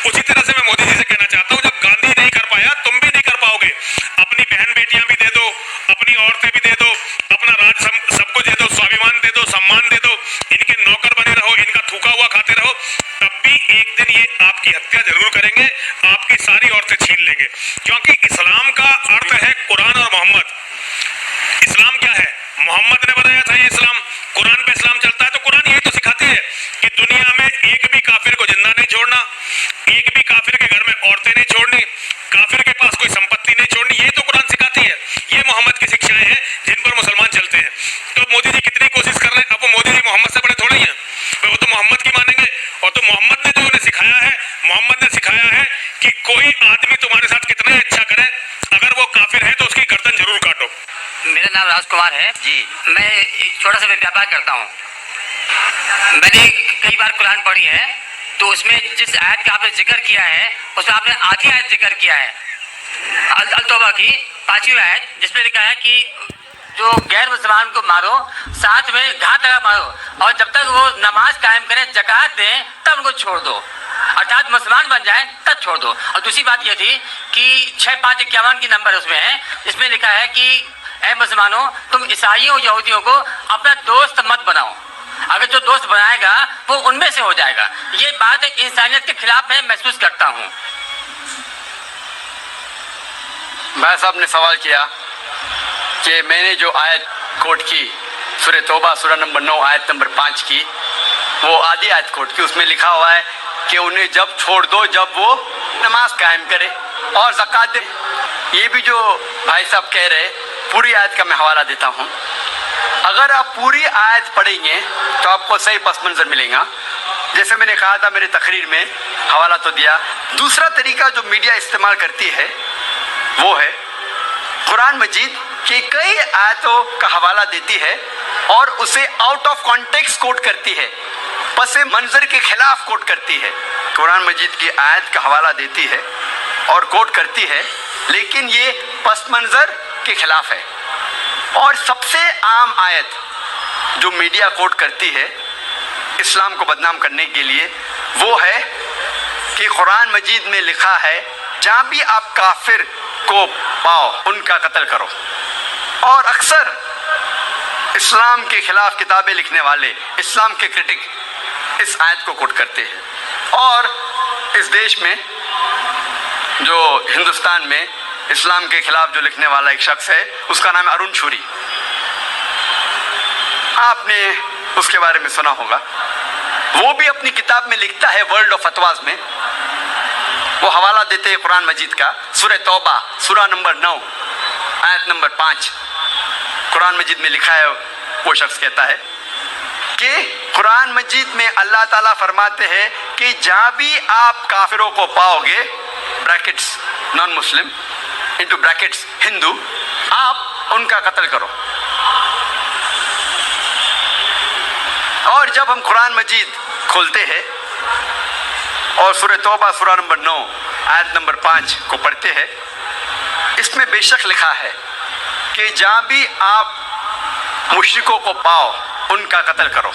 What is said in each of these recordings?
उसी तरह से मैं मोदी जी से कहना चाहता हूँ, जब गांधी नहीं कर पाया तुम भी नहीं कर पाओगे। अपनी बहन बेटियां भी दे दो, अपनी औरतें भी दे दो, अपना राज सबको दे दो, स्वाभिमान दे दो, सम्मान दे दो, इनके नौकर बने रहो, इनका थूका हुआ खाते रहो, तब भी एक दिन ये आपकी हत्या जरूर करेंगे, आपकी सारी औरतें छीन लेंगे। क्योंकि इस्लाम का अर्थ है कुरान और मोहम्मद। इस्लाम क्या है? मोहम्मद ने बताया था ये इस्लाम, कुरान पे इस्लाम चलता है। तो कुरान यही तो सिखाती है कि दुनिया में एक भी काफिर को जिंदा नहीं छोड़ना, एक भी काफिर के घर में औरतें नहीं छोड़नी, काफिर के पास कोई संपत्ति नहीं छोड़नी, यही तो कुरान सिखाती है। ये मोहम्मद की शिक्षाएं हैं जिन पर मुसलमान चलते हैं। तो मोदी जी कितनी कोशिश कर रहे हैं, अब वो मोदी जी मोहम्मद से बड़े थोड़े ही हैं, वो तो मोहम्मद की मानेंगे। और तो मोहम्मद ने जो उन्हें सिखाया है, मोहम्मद ने सिखाया है कि कोई आदमी तुम्हारे साथ कितना ही अच्छा करे, अगर वो काफिर है तो उसकी गर्दन जरूर काटो। मेरा नाम राजकुमार है जी। मैं एक छोटा सा व्यापार करता हूँ। मैंने कई बार कुरान पढ़ी है, तो उसमें जिस आयत का आपने जिक्र किया है उसमें आपने आधी आयत जिक्र किया है, अल-तौबा की 5वीं आयत, जिसमें लिखा है कि जो गैर मुसलमान को मारो, साथ में घात लगा मारो, और जब तक वो नमाज कायम करें, ज़कात दें, तब उनको छोड़ दो, अर्थात मुसलमान बन जाए तब छोड़ दो। और दूसरी बात ये थी कि 6551 की नंबर उसमें है, इसमें लिखा है कि ऐ मुसलमानों, तुम ईसाइयों यहूदियों को अपना दोस्त मत बनाओ, अगर जो दोस्त बनाएगा वो उनमें से हो जाएगा। ये बात इंसानियत के खिलाफ मैं महसूस करता हूँ। भाई साहब ने सवाल किया कि मैंने जो आयत कोट की, सूरह तौबा सूरह नंबर 9 आयत नंबर 5 की, वो आधी आयत कोट की, उसमें लिखा हुआ है कि उन्हें जब छोड़ दो जब वो नमाज कायम करे और ज़कात दे। ये भी जो भाई साहब कह रहे, पूरी आयत का मैं हवाला देता हूँ। अगर आप पूरी आयत पढ़ेंगे तो आपको सही पस मंज़र मिलेगा। जैसे मैंने कहा था मेरे तकरीर में, हवाला तो दिया। दूसरा तरीका जो मीडिया इस्तेमाल करती है वो है कुरान मजीद की कई आयतों का हवाला देती है और उसे आउट ऑफ कॉन्टेक्स्ट कोट करती है, पस मंजर के खिलाफ कोट करती है। कुरान मजीद की आयत का हवाला देती है और कोट करती है, लेकिन ये पस मंजर के खिलाफ है। और सबसे आम आयत जो मीडिया कोट करती है इस्लाम को बदनाम करने के लिए, वो है कि कुरान मजीद में लिखा है, जहाँ भी आप काफिर को पाओ उनका कत्ल करो। और अक्सर इस्लाम के खिलाफ किताबें लिखने वाले, इस्लाम के क्रिटिक इस आयत को कोट करते हैं। और इस देश में, जो हिंदुस्तान में इस्लाम के खिलाफ जो लिखने वाला एक शख्स है, उसका नाम है अरुण शूरी। आपने उसके बारे में सुना होगा। वो भी अपनी किताब में लिखता है, वर्ल्ड ऑफ फतवाज में, वो हवाला देते हैं कुरान मजीद का, सूरह तौबा सूरह नंबर 9 आयत नंबर 5। कुरान मजीद में लिखा है, वो शख्स कहता है कि कुरान मजीद में अल्लाह ताला फरमाते हैं कि जहाँ भी आप काफिरों को पाओगे, brackets non Muslim into brackets Hindu, आप उनका कत्ल करो। और जब हम कुरान मजीद खोलते हैं और सूरह तौबा सूरह नंबर 9 आयत नंबर 5 को पढ़ते हैं, इसमें बेशक लिखा है कि जहाँ भी आप मुश्रिकों को पाओ उनका कत्ल करो।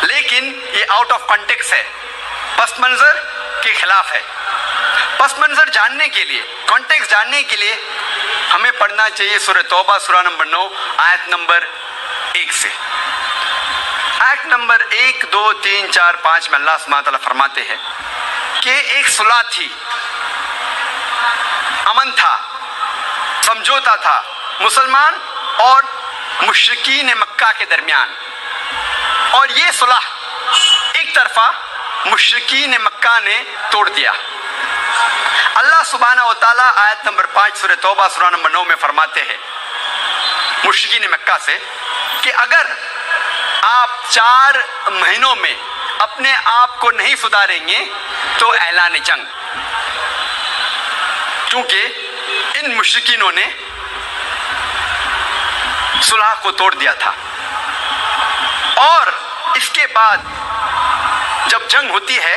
लेकिन ये आउट ऑफ कॉन्टेक्स्ट है, पस मंजर के खिलाफ है। पस मंजर जानने के लिए, कॉन्टेक्स्ट जानने के लिए हमें पढ़ना चाहिए सूरह तौबा सूरह नंबर 9 आयत नंबर 1 से। आयत नंबर 1, 2, 3, 4, 5 में अल्लाह सुब्हानहू व तआला फरमाते हैं कि एक सुलह थी, अमन था, समझौता था मुसलमान और मुशरिकीन मक्का के दरमियान। और ये सुलह एक तरफा मुशरिकीन मक्का ने तोड़ दिया। अल्लाह सुब्हानहू व तआला आयत नंबर 5 सूरह तौबा सूरह नंबर 9 में फरमाते हैं मुशरिकीन मक्का से कि अगर आप 4 महीनों में अपने आप को नहीं सुधारेंगे तो ऐलान जंग। क्योंकि इन मुशरिकीनों ने सुलह को तोड़ दिया था। और इसके बाद जब जंग होती है,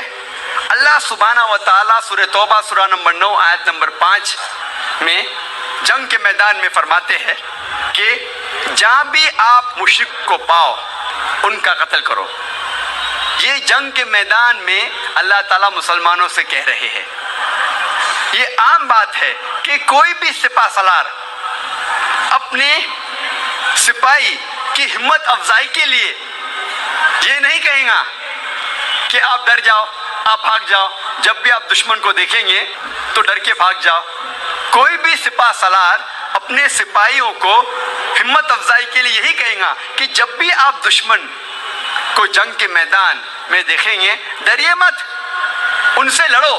अल्लाह सुब्हानहू व तआला सूरह तौबा सूरह नंबर 9 आयत नंबर 5 में जंग के मैदान में फरमाते हैं कि जहाँ भी आप मुशरिक को पाओ उनका कत्ल करो। یہ جنگ کے میدان میں اللہ تعالیٰ مسلمانوں سے کہہ رہے ہیں. یہ عام بات ہے کہ کوئی بھی سپہ سالار اپنے سپاہی کی ہمت افزائی کے لیے یہ نہیں کہیں گا کہ آپ ڈر جاؤ، آپ بھاگ جاؤ. جب بھی آپ دشمن کو دیکھیں گے تو ڈر کے بھاگ جاؤ. کوئی بھی سپہ سالار اپنے سپاہیوں کو ہمت افزائی کے لیے یہی کہیں گا کہ جب بھی آپ دشمن کو جنگ کے میدان میں دیکھیں گے ڈریے مت، ان سے لڑو،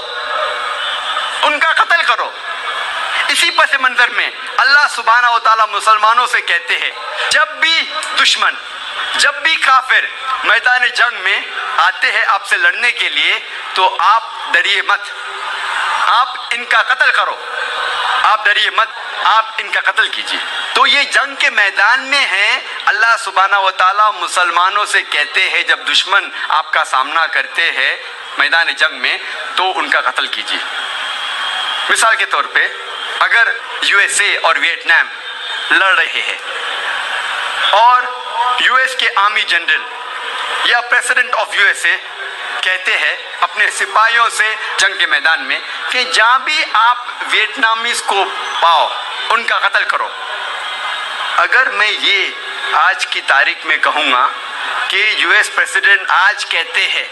ان کا قتل کرو. اسی پس منظر میں اللہ سبحانہ و تعالیٰ مسلمانوں سے کہتے ہیں جب بھی دشمن، جب بھی کافر میدان جنگ میں آتے ہیں آپ سے لڑنے کے لیے تو آپ ڈریے مت، آپ ان کا قتل کرو، آپ ڈریے مت، آپ ان کا قتل کیجیے. تو یہ جنگ کے میدان میں ہے. اللہ سبحانہ و تعالیٰ مسلمانوں سے کہتے ہیں جب دشمن آپ کا سامنا کرتے ہیں میدان جنگ میں تو ان کا قتل کیجیے. مثال کے طور پہ اگر یو ایس اے اور ویتنام لڑ رہے ہیں اور یو ایس کے آرمی جنرل یا president of U S A کہتے ہیں اپنے سپاہیوں سے جنگ کے میدان میں کہ جہاں بھی آپ ویتنامیز کو پاؤ ان کا قتل کرو. اگر میں یہ آج کی تاریخ میں کہوں گا کہ یو ایس پریزیڈنٹ آج کہتے ہیں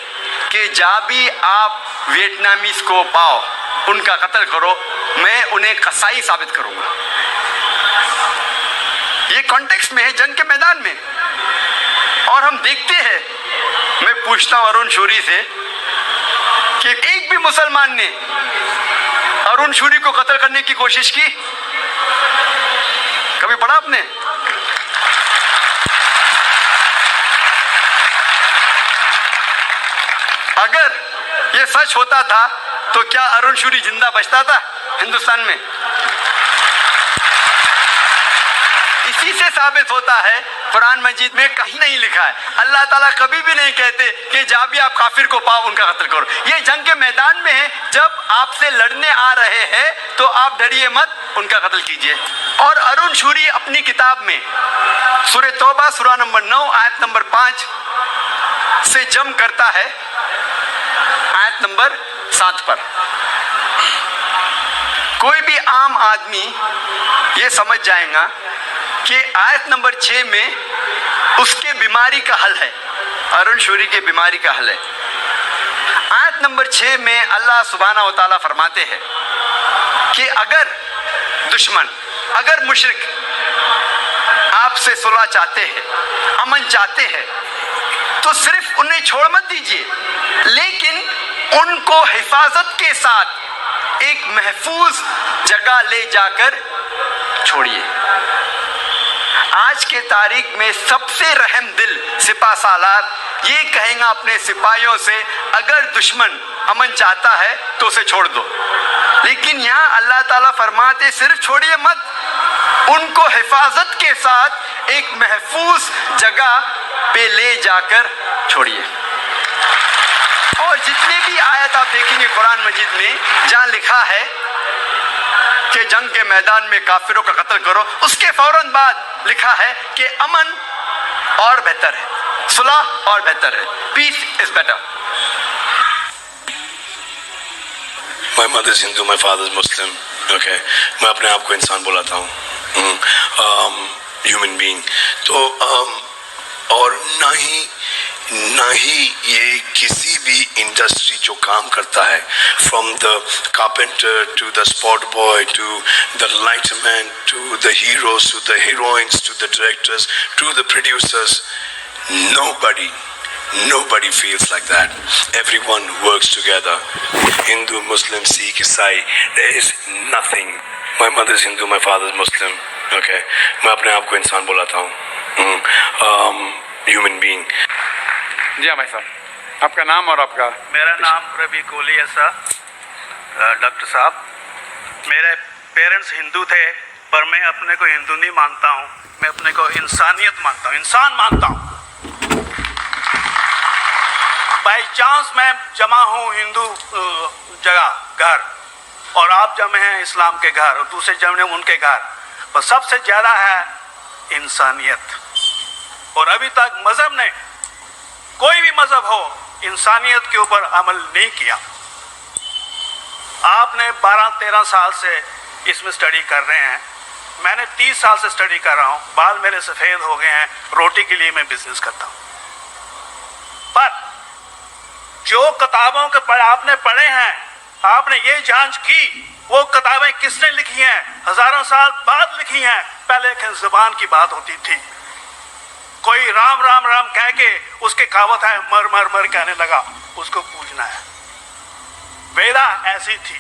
کہ جہاں بھی آپ ویتنامیز کو پاؤ ان کا قتل کرو، میں انہیں قصائی ثابت کروں گا. یہ کانٹیکسٹ میں ہے جنگ کے میدان میں. اور ہم دیکھتے ہیں، میں پوچھتا ہوں ارون شوری سے کہ ایک بھی مسلمان نے ارون شوری کو قتل کرنے کی کوشش کی؟ کبھی پڑھا آپ نے؟ اگر یہ سچ ہوتا تھا تو کیا ارون شوری زندہ بچتا تھا ہندوستان میں؟ اسی سے ثابت ہوتا ہے قرآن مجید میں کہیں نہیں لکھا ہے، اللہ تعالیٰ کبھی بھی نہیں کہتے کہ جہاں بھی آپ کافر کو پاؤ ان کا قتل کرو. یہ جنگ کے میدان میں ہے، جب آپ سے لڑنے آ رہے ہیں تو آپ ڈریے مت، ان کا قتل کیجیے. اور ارون شوری اپنی کتاب میں سورہ توبہ سورہ نمبر 9 آیت نمبر 5 سے جم کرتا ہے آیت نمبر 7 پر. کوئی بھی عام آدمی یہ سمجھ جائے گا کہ آیت نمبر 6 میں اس کے بیماری کا حل ہے، ارون شوری کے بیماری کا حل ہے. آیت نمبر 6 میں اللہ سبحانہ و تعالیٰ فرماتے ہیں کہ اگر دشمن، اگر مشرک آپ سے صلح چاہتے ہیں، امن چاہتے ہیں تو صرف انہیں چھوڑ مت دیجیے، لیکن ان کو حفاظت کے ساتھ ایک محفوظ جگہ لے جا کر چھوڑیے. آج کے تاریخ میں سب سے رحم دل سپہ سالار یہ کہیں گا اپنے سپاہیوں سے اگر دشمن امن چاہتا ہے تو اسے چھوڑ دو. لیکن یہاں اللہ تعالیٰ فرماتے صرف چھوڑیے مت، ان کو حفاظت کے ساتھ ایک محفوظ جگہ پہ لے جا کر چھوڑیے. اور جتنے بھی آیت آپ دیکھیں گے قرآن مجید میں جہاں لکھا ہے کہ جنگ کے میدان میں کافروں کا قتل کرو، اس کے فوراً بعد لکھا ہے کہ امن اور بہتر ہے، صلح اور بہتر ہے، peace is better. My mother is Hindu, my father is Muslim. Okay, میں اپنے آپ کو انسان بلاتا ہوں، human being. تو اور نہ ہی یہ کسی بھی انڈسٹری جو کام کرتا ہے، from the carpenter to the spot boy to the light man to the heroes to the heroines to the directors to the producers, nobody feels like that. Everyone works together. Hindu, Muslim, Sikh, Isai, there is nothing. My mother is Hindu, my father is Muslim. Okay, میں اپنے آپ کو انسان بلاتا ہوں، human being. جی ہاں بھائی صاحب، آپ کا نام اور آپ کا؟ میرا نام ربی کولی ایسا. ڈاکٹر صاحب، میرے پیرنٹس ہندو تھے پر میں اپنے کو ہندو نہیں مانتا ہوں، میں اپنے کو انسانیت مانتا ہوں، انسان مانتا ہوں. بائی چانس میں جمع ہوں ہندو جگہ گھر اور آپ جمع ہیں اسلام کے گھر اور دوسرے جمع ہیں ان کے گھر، پر سب سے زیادہ ہے انسانیت. اور ابھی تک مذہب نے، کوئی بھی مذہب ہو इंसानियत के ऊपर अमल नहीं किया। आपने 12-13 साल से इसमें स्टडी कर रहे हैं, मैंने 30 साल से स्टडी कर रहा हूँ, बाल मेरे सफ़ेद हो गए हैं, रोटी के लिए मैं बिजनेस करता हूँ। पर जो किताबों के आपने पढ़े हैं, आपने ये जांच की वो किताबें किसने लिखी हैं? हजारों साल बाद लिखी हैं। पहले एक जुबान की बात होती थी, कोई राम राम राम कह के उसके कहावत है मर मर मर कहने लगा, उसको पूजना है। वेदा ऐसी थी,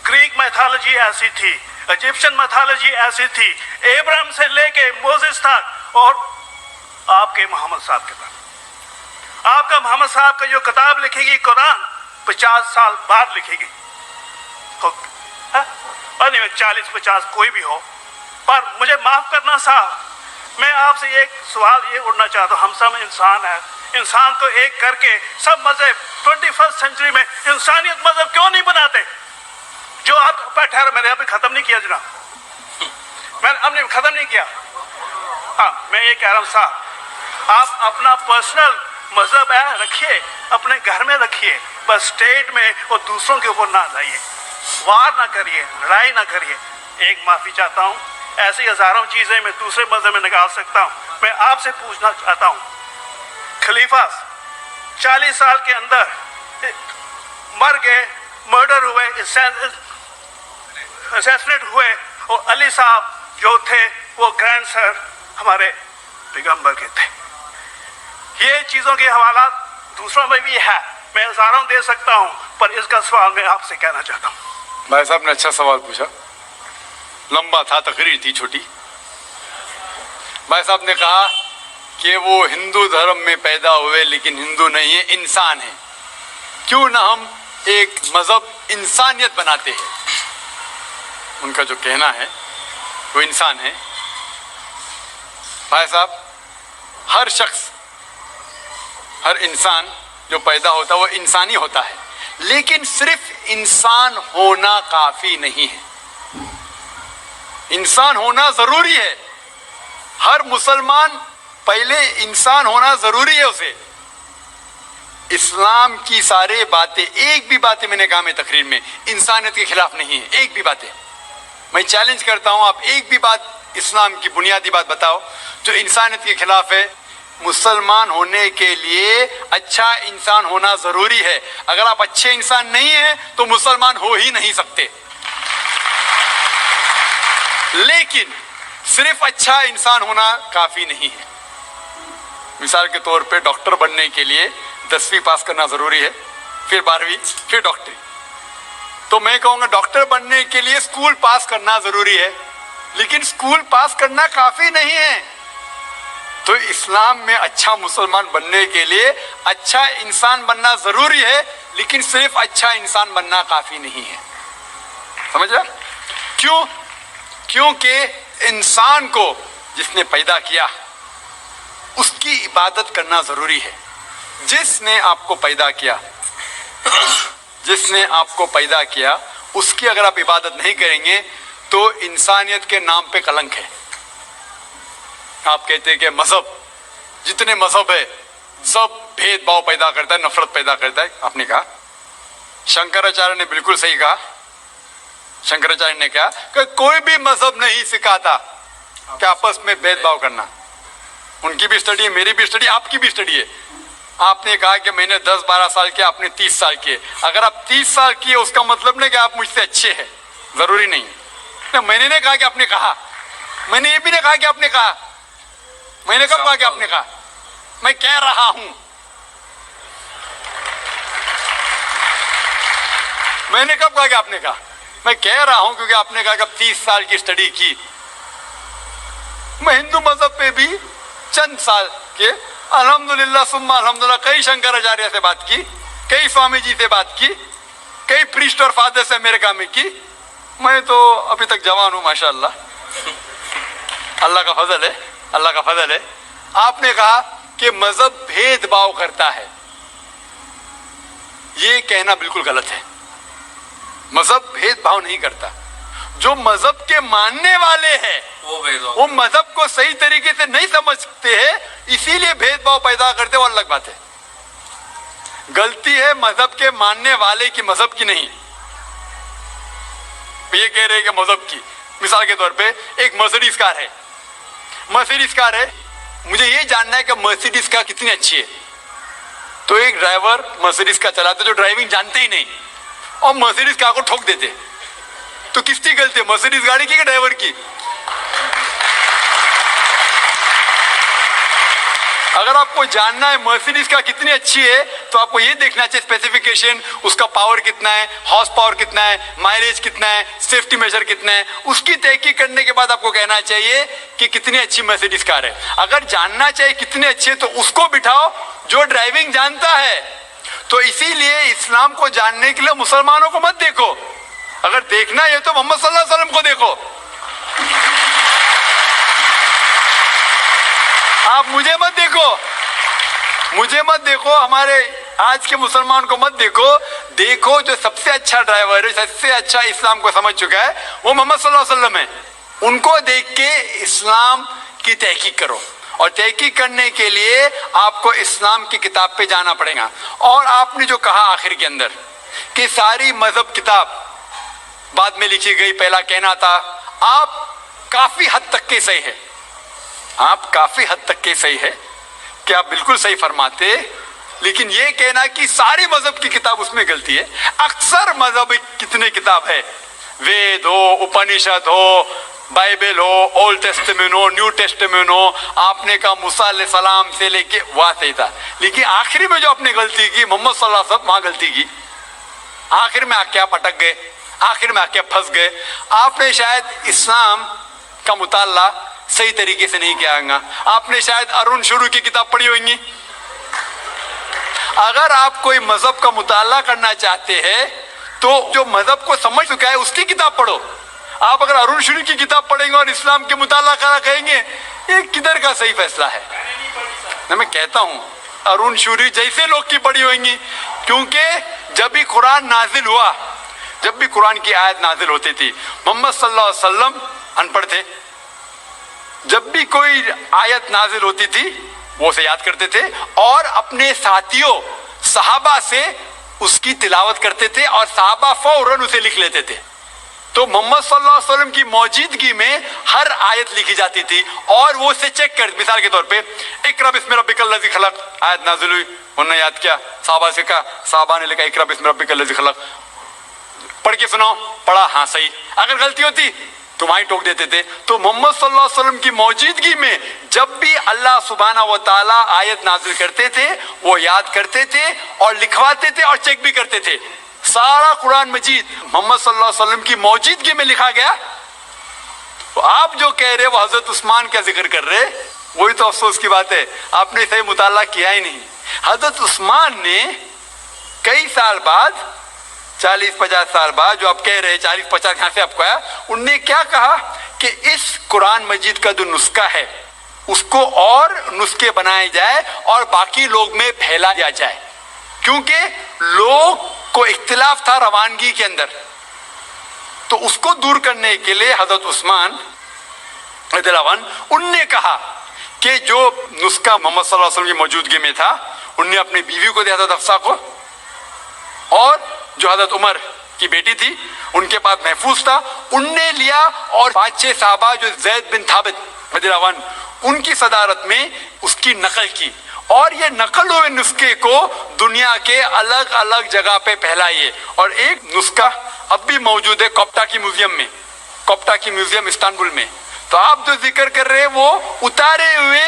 ग्रीक मैथोलॉजी ऐसी थी, इजिप्शियन मैथोलॉजी ऐसी थी, एब्राहम से लेके मोसेस तक, और आपके मोहम्मद साहब के तक। आपका मोहम्मद साहब का जो किताब लिखेगी कुरान 50 साल बाद लिखेगी, और नहीं 40-50 कोई भी हो। पर मुझे माफ करना साहब, मैं आपसे एक सवाल ये उठना चाहता हूँ, हम सब इंसान हैं, इंसान को एक करके सब मजहब 21st सेंचुरी में इंसानियत मजहब क्यों नहीं बनाते? जो आप ठहर, मैंने अभी खत्म नहीं किया जनाब, मैंने हमने खत्म नहीं किया। हाँ, मैं ये कह रहा हूँ साहब, आप अपना पर्सनल मजहब है रखिए, अपने घर में रखिए, बस स्टेट में और दूसरों के ऊपर ना लाइए, वार ना करिए, लड़ाई ना करिए। एक माफ़ी चाहता हूँ, ऐसी हजारों चीज़ें मैं दूसरे मजहब में निकाल सकता हूँ। मैं आपसे पूछना चाहता हूँ, खलीफा 40 साल के अंदर मर गए, मर्डर हुए, असैसिनेट हुए, और अली साहब जो थे वो ग्रैंड सर हमारे पैगंबर के थे। ये चीज़ों के हवाला दूसरों में भी है, मैं हजारों दे सकता हूँ, पर इसका सवाल मैं आपसे कहना चाहता हूँ। भाई साहब ने अच्छा सवाल पूछा, लंबा था, तकरीर थी छोटी। भाई साहब ने कहा कि वो हिंदू धर्म में पैदा हुए लेकिन हिंदू नहीं है, इंसान है। क्यों ना हम एक मजहब इंसानियत बनाते हैं? उनका जो कहना है वो इंसान है। भाई साहब, हर शख्स, हर इंसान जो पैदा होता है वो इंसानी होता है, लेकिन सिर्फ इंसान होना काफी नहीं है, इंसान होना जरूरी है। हर मुसलमान पहले इंसान होना जरूरी है उसे। इस्लाम की सारे बातें, एक भी बातें मैंने कहा मैं तकरीर में, इंसानियत के खिलाफ नहीं है, एक भी बातें। मैं चैलेंज करता हूं, आप एक भी बात इस्लाम की बुनियादी बात बताओ जो इंसानियत के खिलाफ है। मुसलमान होने के लिए अच्छा इंसान होना जरूरी है। अगर आप अच्छे इंसान नहीं हैं तो मुसलमान हो ही नहीं सकते। लेकिन सिर्फ अच्छा इंसान होना काफी नहीं है। मिसाल के तौर पे डॉक्टर बनने के लिए 10वीं पास करना जरूरी है, फिर 12वीं, फिर डॉक्टरी। तो मैं कहूँगा डॉक्टर बनने के लिए स्कूल पास करना जरूरी है, लेकिन स्कूल पास करना काफी नहीं है। तो इस्लाम में अच्छा मुसलमान बनने के लिए अच्छा इंसान बनना जरूरी है, लेकिन सिर्फ अच्छा इंसान बनना काफी नहीं है। समझ रहे? क्यों? क्योंकि इंसान को जिसने पैदा किया उसकी इबादत करना जरूरी है। जिसने आपको पैदा किया, जिसने आपको पैदा किया, उसकी अगर आप इबादत नहीं करेंगे तो इंसानियत के नाम पे कलंक है। आप कहते हैं कि मजहब, जितने मजहब है सब भेदभाव पैदा करता है, नफरत पैदा करता है। आपने कहा, शंकराचार्य ने बिल्कुल सही कहा। शंकराचार्य ने कहा कि कोई भी मजहब नहीं सिखाता कि आपस में भेदभाव करना। उनकी भी स्टडी है, मेरी भी स्टडी, आपकी भी स्टडी है। आपने कहा कि मैंने 10-12 साल किया, आपने 30 साल किए। अगर आप 30 साल किए उसका मतलब नहीं कि आप मुझसे अच्छे हैं, जरूरी नहीं है। मैंने नहीं कहा कि आपने कहा, मैंने ये भी नहीं कहा कि आपने कहा। मैंने कब कहा कि आपने कहा? मैं कह रहा हूं, मैंने कब कहा कि आपने कहा? मैं कह रहा हूं क्योंकि आपने कहा कि अब 30 साल की स्टडी की। मैं हिंदू मजहब पे भी चंद साल के अल्हम्दुलिल्लाह सुम्मा अल्हम्दुलिल्लाह कई शंकराचार्य से बात की, कई स्वामी जी से बात की, कई प्रीस्ट और फादर से अमेरिका में की। मैं तो अभी तक जवान हूं माशाअल्लाह, अल्लाह का फजल है, अल्लाह का फजल है। आपने कहा कि मजहब भेदभाव करता है, ये कहना बिल्कुल गलत है। मजहब भेदभाव नहीं करता। जो मजहब के मानने वाले हैं वो मजहब को सही तरीके से नहीं समझते हैं, इसीलिए भेदभाव पैदा करते, वो अलग बात है। गलती है मजहब के मानने वाले की, मजहब की नहीं। ये कह रहे हैं कि मजहब की, मिसाल के तौर पे एक मर्सिडीज कार है, मर्सिडीज कार है, मुझे ये जानना है कि मर्सिडीज कार कितनी अच्छी है। तो एक ड्राइवर मर्सिडीज कार चलाते जो ड्राइविंग जानते ही नहीं और मर्सिडीज कार को ठोक देते, तो किसकी गलती है, मर्सिडीज गाड़ी की कि ड्राइवर की? अगर आपको जानना है मर्सिडीज कार कितनी अच्छी है तो आपको ये देखना चाहिए स्पेसिफिकेशन, उसका पावर कितना है, हॉर्स पावर कितना है, माइलेज कितना है, सेफ्टी मेजर कितना है, उसकी तहकीक करने के बाद आपको कहना चाहिए कि कितनी अच्छी मर्सिडीज कार है। अगर जानना चाहिए कितनी अच्छी है तो उसको बिठाओ जो ड्राइविंग जानता है। तो इसीलिए इस्लाम को जानने के लिए मुसलमानों को मत देखो, अगर देखना है तो मोहम्मद सल्लल्लाहु अलैहि वसल्लम को देखो। आप मुझे मत देखो, मुझे मत देखो, हमारे आज के मुसलमान को मत देखो, देखो जो सबसे अच्छा ड्राइवर है, सबसे अच्छा इस्लाम को समझ चुका है वो मोहम्मद सल्लल्लाहु अलैहि वसल्लम है। उनको देख के इस्लाम की तहकीक करो, और तहकीक करने के लिए आपको इस्लाम की किताब पे जाना पड़ेगा। और आपने जो कहा आखिर के अंदर कि सारी मजहब किताब बाद में लिखी गई, पहला कहना था, आप काफी हद तक के सही है, आप काफी हद तक के सही है कि आप बिल्कुल सही फरमाते, लेकिन ये कहना कि सारी मजहब की किताब उसमें गलती है। अक्सर मजहब कितने किताब है, वेद हो, उपनिषद हो, बाइबल हो, ओल्ड टेस्टामेंट हो, न्यू टेस्टामेंट हो, आपने कहा मूसा अलैहि सलाम से लेके वहां सही था, लेकिन आखिरी में जो आपने गलती की मोहम्मद सल्लल्लाहु अलैहि वसल्लम, वहां गलती की। आखिर में आके आप अटक गए, आखिर में आके फंस गए। आपने शायद इस्लाम का मुताला सही तरीके से नहीं किया होगा, आपने शायद अरुण शुरू की किताब पढ़ी होगी। अगर आप कोई मजहब का मुताला करना चाहते हैं तो जो मजहब को समझ चुका है उसकी किताब पढ़ो। आप अगर अरुण शुरू की किताब पढ़ेंगे और इस्लाम के मुताला करा कहेंगे, ये किधर का सही फैसला है? मैं कहता हूं अरुण शुरी जैसे लोग की पढ़ी होंगी, क्योंकि जब भी कुरान नाजिल हुआ, जब भी कुरान की आयत नाजिल होती थी, मोहम्मद सल्लल्लाहु अलैहि वसल्लम अनपढ़ थे, जब भी कोई आयत नाजिल होती थी वो उसे याद करते थे और अपने साथियों सहाबा से उसकी तिलावत करते थे और सहाबा फौरन उसे लिख लेते थे। तो मोहम्मद सल्लल्लाहु अलैहि वसल्लम की मौजूदगी में हर आयत लिखी जाती थी और वो उसे चेक कर, मिसाल के तौर पे इकरा बिस्मि रब्बिकल लज़ी खलक आयत नाजिल हुई, उन्होंने याद किया, सहाबा से कहा, सहाबा ने लिखा इकरा बिस्मि रब्बिकल लज़ी खलक, पढ़ के सुनाओ, पढ़ा, हाँ सही, अगर गलती होती तो वहीं टोक देते थे। तो मोहम्मद सल्लल्लाहु अलैहि वसल्लम की मौजूदगी में जब भी अल्लाह सुब्हानहू व तआला आयत नाजिल करते थे वो याद करते थे और लिखवाते थे और चेक भी करते थे। सारा कुरान मजीद मोहम्मद सल्लल्लाहु अलैहि वसल्लम की मौजूदगी में लिखा गया। तो आप जो कह रहे हो वो हजरत उस्मान का जिक्र कर रहे, वही तो अफसोस की बात है, आपने सही मुताला किया ही नहीं। हजरत उस्मान ने कई साल बाद, 40-50 साल बाद, जो आप कह रहे हैं 40-50 यहाँ से आपको आया, उनने क्या कहा कि इस कुरान मजीद का जो नुस्खा है उसको और नुस्खे बनाए जाए और बाकी लोग में फैला दिया जाए, क्योंकि लोग को इख्तिलाफ था रवानगी के अंदर। तो उसको दूर करने के लिए हजरत उस्मान रज़ियल्लाहु अन्हु उनने कहा कि जो नुस्खा मोहम्मद सल्लल्लाहु अलैहि वसल्लम की मौजूदगी में था उनने अपनी बीवी को दिया, हजरत हफ्सा को, और जो हजरत उमर की बेटी थी उनके पास महफूज था, उनने लिया, और 5-6 साहबा जो ज़ैद बिन थाबित रज़ियल्लाहु अन्हु उनकी सदारत में उसकी नकल की, और ये नकल हुए नुस्खे को दुनिया के अलग अलग जगह पे फैलाइए। और एक नुस्खा अब भी मौजूद है कोप्टा की म्यूजियम में, कोप्टा की म्यूजियम इस्तांबुल में। तो आप जो जिक्र कर रहे हैं वो उतारे हुए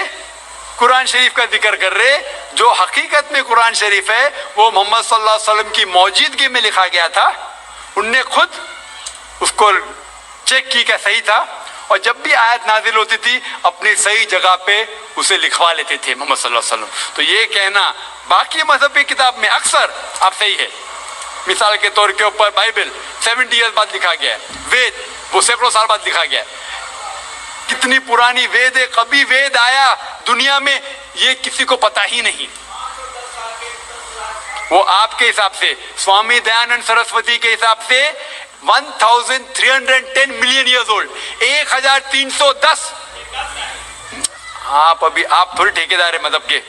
कुरान शरीफ का जिक्र कर रहे, जो हकीकत में कुरान शरीफ है वो मोहम्मद सल्लल्लाहु अलैहि वसल्लम की मौजूदगी में लिखा गया था, उनने खुद उसको चेक की क्या सही था, और जब भी आयत नाजिल होती थी अपनी सही जगह पे उसे लिखवा लेते थे मोहम्मद सल्लल्लाहु अलैहि वसल्लम। तो ये कहना बाकी मजहबी किताब में अक्सर आप सही है, मिसाल के तौर के ऊपर बाइबल 70 ईयर्स बाद लिखा गया है, वेद वो सैकड़ों साल बाद लिखा गया है, कितनी पुरानी वेद है, कभी वेद आया दुनिया में ये किसी को पता ही नहीं। वो आपके हिसाब से, स्वामी दयानंद सरस्वती के हिसाब से 1310 मिलियन ईयर्स ओल्ड, 1310। आप अभी आप थोड़ी ठेकेदार है मजहब के,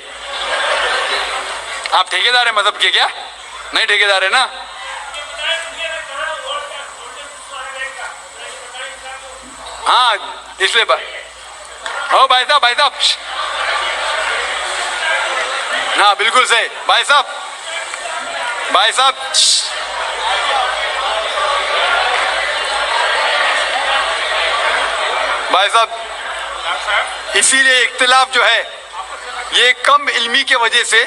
आप ठेकेदार है मजहब के क्या? नहीं ठेकेदार है ना? हाँ इसलिए ओ भाई साहब ना बिल्कुल सही भाई साहब इसीलिए इख्तिलाफ जो है ये कम इल्मी के वजह से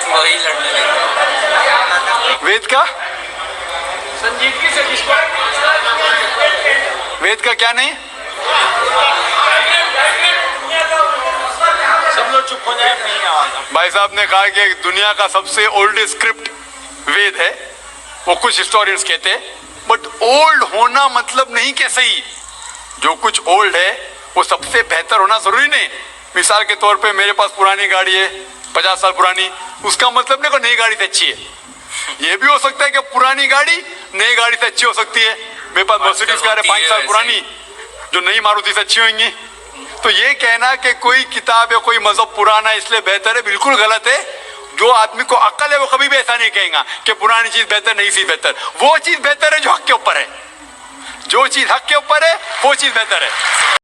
वही लड़ने लगे। वेद का वेद का क्या नहीं सब लोग चुप हो जाए, नहीं आवाज। भाई साहब ने कहा कि दुनिया का सबसे ओल्ड स्क्रिप्ट वेद है, वो कुछ हिस्टोरियंस कहते हैं, बट ओल्ड होना मतलब नहीं कि सही। जो कुछ ओल्ड है वो सबसे बेहतर होना जरूरी नहीं। मिसाल के तौर पे मेरे पास पुरानी गाड़ी है 50 साल पुरानी, उसका मतलब नहीं कि नई गाड़ी से अच्छी है। ये भी हो सकता है कि पुरानी गाड़ी नई गाड़ी से अच्छी हो सकती है। मेरे पास मर्सिडीज कार है 5 साल पुरानी, जो नई मारुति से अच्छी होंगी। तो ये कहना कि कोई किताब या कोई मजहब पुराना इसलिए बेहतर है, बिल्कुल गलत है। जो आदमी को अक्ल है वो कभी भी ऐसा नहीं कहेगा कि पुरानी चीज बेहतर नई चीज बेहतर। वो चीज बेहतर है जो हक के ऊपर है, जो चीज हक के ऊपर है वो चीज बेहतर है।